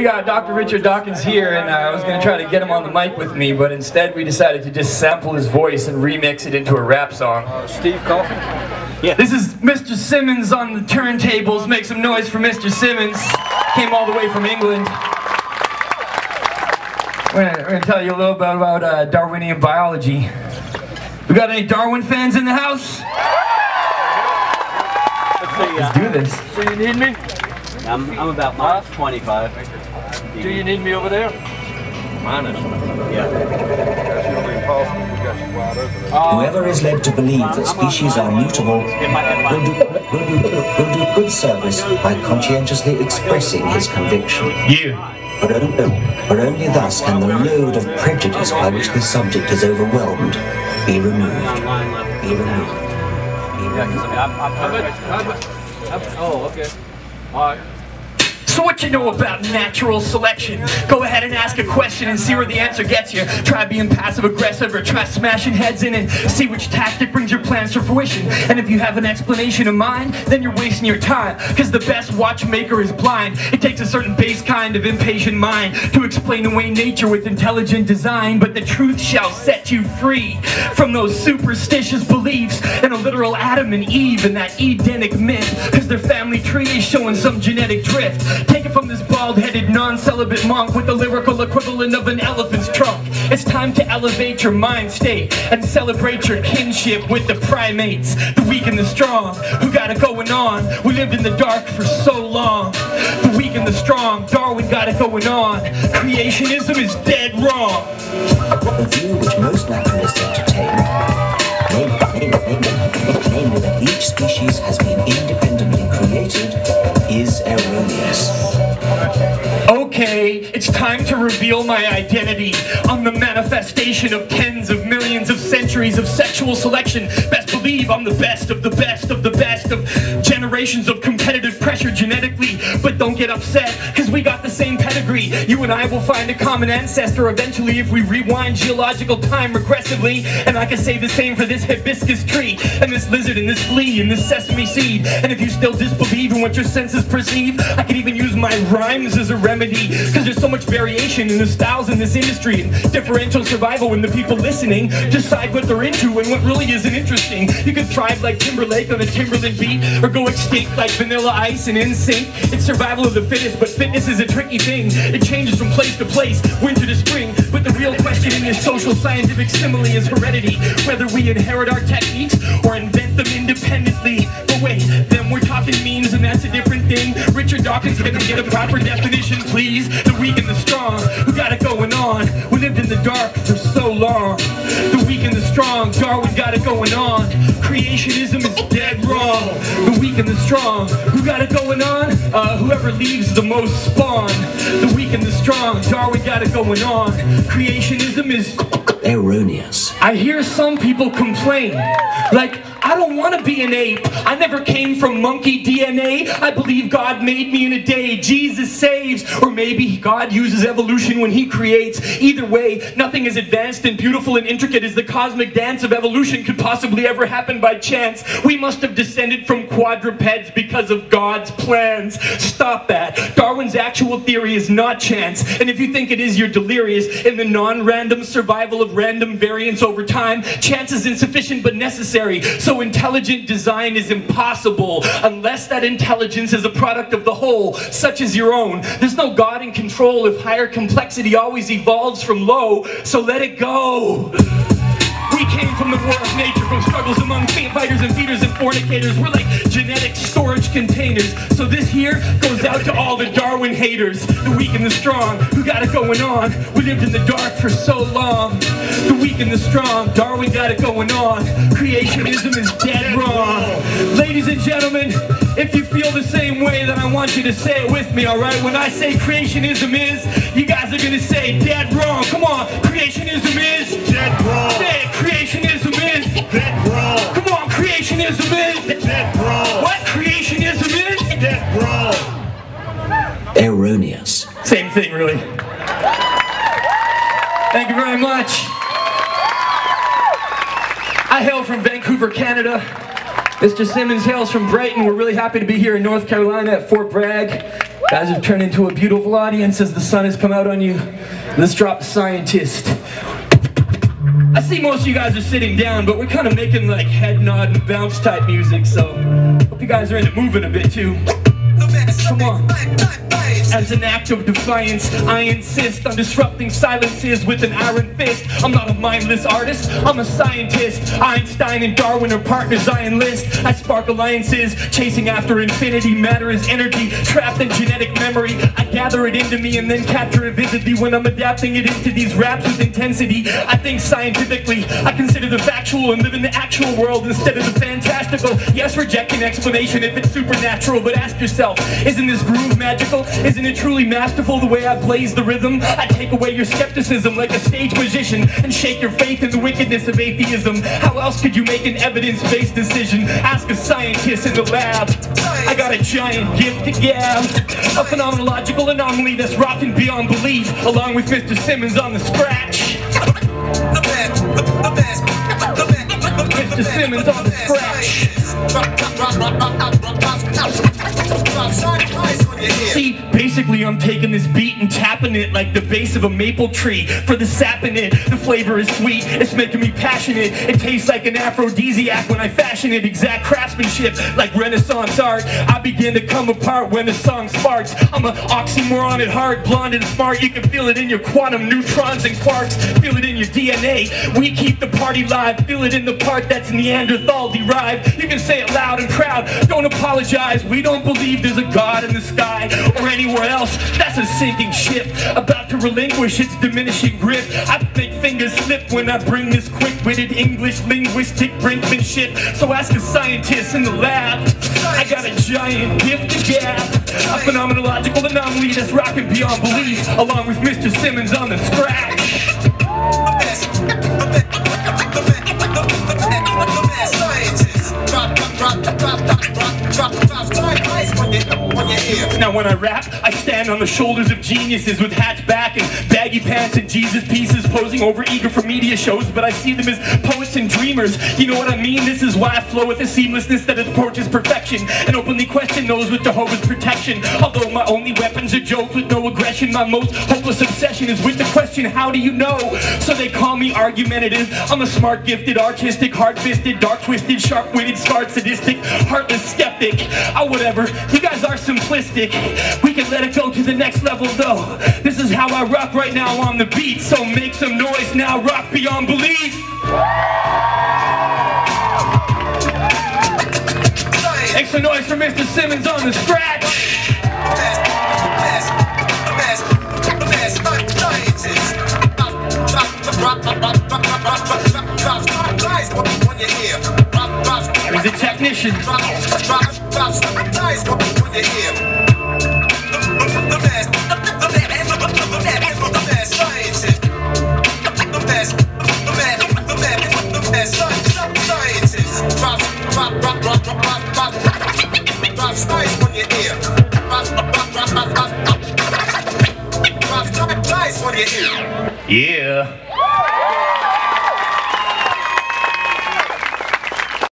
got Dr. Richard Dawkins here, and I was going to try to get him on the mic with me, but instead we decided to just sample his voice and remix it into a rap song. Steve Coffin? Yeah. This is Mr. Simmons on the turntables. Make some noise for Mr. Simmons. Came all the way from England. We're going to tell you a little bit about Darwinian biology. We got any Darwin fans in the house? Let's do this. So you need me? I'm about minus 25. Do you need me over there? Minus? Yeah. Whoever is led to believe that species are mutable will do good service by conscientiously expressing his conviction. But only thus can the load of prejudice by which the subject is overwhelmed be removed. Oh, okay. All right. So what you know about natural selection? Go ahead and ask a question and see where the answer gets you. Try being passive-aggressive or try smashing heads in and see which tactic brings your plans to fruition. And if you have an explanation in mind, then you're wasting your time, because the best watchmaker is blind. It takes a certain base kind of impatient mind to explain away nature with intelligent design, but the truth shall set you free from those superstitious beliefs and a literal Adam and Eve and that Edenic myth, because their family tree is showing some genetic drift. Take it from this bald-headed, non-celibate monk with the lyrical equivalent of an elephant's trunk. It's time to elevate your mind state and celebrate your kinship with the primates, the weak and the strong, who got it going on. We lived in the dark for so long. The weak and the strong, Darwin got it going on. Creationism is dead wrong. The view which most naturalists entertain, namely that each species has been independently created, is erroneous. Okay, it's time to reveal my identity. I'm the manifestation of tens of millions of centuries of sexual selection. Best believe I'm the best of the best of the best of generations of competitive pressure genetically. But don't get upset, because we got the same pedigree. You and I will find a common ancestor eventually if we rewind geological time regressively. And I can say the same for this hibiscus tree, and this lizard, and this flea, and this sesame seed. And if you still disbelieve in what your senses perceive, I can even use my rhymes as a remedy, because there's so much variation in the styles in this industry, and differential survival when the people listening decide what they're into and what really isn't interesting. You can thrive like Timberlake on a Timberland beat, or go extinct like Vanilla Ice and NSYNC. It's survival of the fittest, but fitness is a tricky thing. It changes from place to place, winter to spring, but the real question in this social scientific simile is heredity, whether we inherit our techniques or invent them independently. But wait, then we're talking memes, and that's a different thing. Richard Dawkins, can we get a proper definition, please? The weak and the strong, who got it going on. We lived in the dark for so long. The weak and the strong, Darwin got it going on. Creationism is dead wrong. The weak and the strong, who got it going on? Whoever leaves the most spawn. The weak and the strong, Darwin got it going on. Creationism is erroneous. I hear some people complain, like, I don't want to be an ape. I never came from monkey DNA. I believe God made me in a day. Jesus saves. Or maybe God uses evolution when he creates. Either way, nothing as advanced and beautiful and intricate as the cosmic dance of evolution could possibly ever happen by chance. We must have descended from quadrupeds because of God's plans. Stop that. Darwin's actual theory is not chance. And if you think it is, you're delirious. In the non-random survival of random variance over time, chance is insufficient but necessary. So intelligent design is impossible unless that intelligence is a product of the whole, such as your own. There's no God in control if higher complexity always evolves from low, so let it go. We came from the war of nature, from struggles among fighters and feeders and fornicators. We're like genetic storage containers. So this here goes out to all the Darwin haters, the weak and the strong, who got it going on. We lived in the dark for so long. The weak and the strong, Darwin got it going on. Creationism is dead wrong. Ladies and gentlemen, if you feel the same way, then I want you to say it with me, alright? When I say creationism is, you guys are gonna say dead wrong. Come on, creationism is dead wrong. Say it, creationism is dead wrong. Come on, creationism is dead wrong. What? Creationism is dead wrong. Erroneous. Same thing, really. Thank you very much. I hail from Vancouver, Canada. Mr. Simmons hails from Brighton. We're really happy to be here in North Carolina at Fort Bragg. Guys have turned into a beautiful audience as the sun has come out on you. Let's drop Scientist. I see most of you guys are sitting down, but we're kind of making like head nod and bounce type music, so hope you guys are into moving a bit too. Come on. As an act of defiance, I insist on disrupting silences with an iron fist. I'm not a mindless artist, I'm a scientist. Einstein and Darwin are partners I enlist. I spark alliances, chasing after infinity. Matter is energy, trapped in genetic memory. I gather it into me and then capture it vividly when I'm adapting it into these raps with intensity. I think scientifically, I consider the factual and live in the actual world instead of the fantastical. Yes, reject an explanation if it's supernatural, but ask yourself, isn't this groove magical? Isn't it truly masterful the way I blaze the rhythm? I take away your skepticism like a stage magician and shake your faith in the wickedness of atheism. How else could you make an evidence-based decision? Ask a scientist in the lab. I got a giant gift to gab, a phenomenological anomaly that's rocking beyond belief, along with Mr. Simmons on the scratch. Mr. Simmons on the scratch. See, basically I'm taking this beat and tapping it like the base of a maple tree. For the sap in it, the flavor is sweet, it's making me passionate. It tastes like an aphrodisiac when I fashion it. Exact craftsmanship, like Renaissance art. I begin to come apart when the song sparks. I'm an oxymoron at heart, blonde and smart. You can feel it in your quantum neutrons and quarks. Feel it in your DNA. We keep the party live. Feel it in the part that's Neanderthal derived. You can say it loud and proud. Don't apologize. We don't believe there's a God in the sky or anywhere else. That's a sinking ship about to relinquish its diminishing grip. I make fingers slip when I bring this quick-witted English linguistic Brinkman shit. So ask a scientist in the lab. I got a giant gift to gab, a phenomenological anomaly that's rocking beyond belief, along with Mr. Simmons on the scratch. Now when I rap, I stand on the shoulders of geniuses with hats back and baggy pants and Jesus pieces, posing over eager for media shows, but I see them as poets and dreamers. You know what I mean? This is why I flow with a seamlessness that approaches perfection and openly question those with Jehovah's protection. Although my only weapons are jokes with no aggression, my most hopeless obsession is with the question, how do you know? So they call me argumentative. I'm a smart, gifted, artistic, hard-fisted, dark-twisted, sharp-witted, smart, sadistic, heartless skeptic. Oh, whatever. You guys are simplistic. We can let it go to the next level though. This is how I rock right now on the beat. So make some noise now, rock beyond belief. Make some noise for Mr. Simmons on the scratch. He's a technician. Yeah.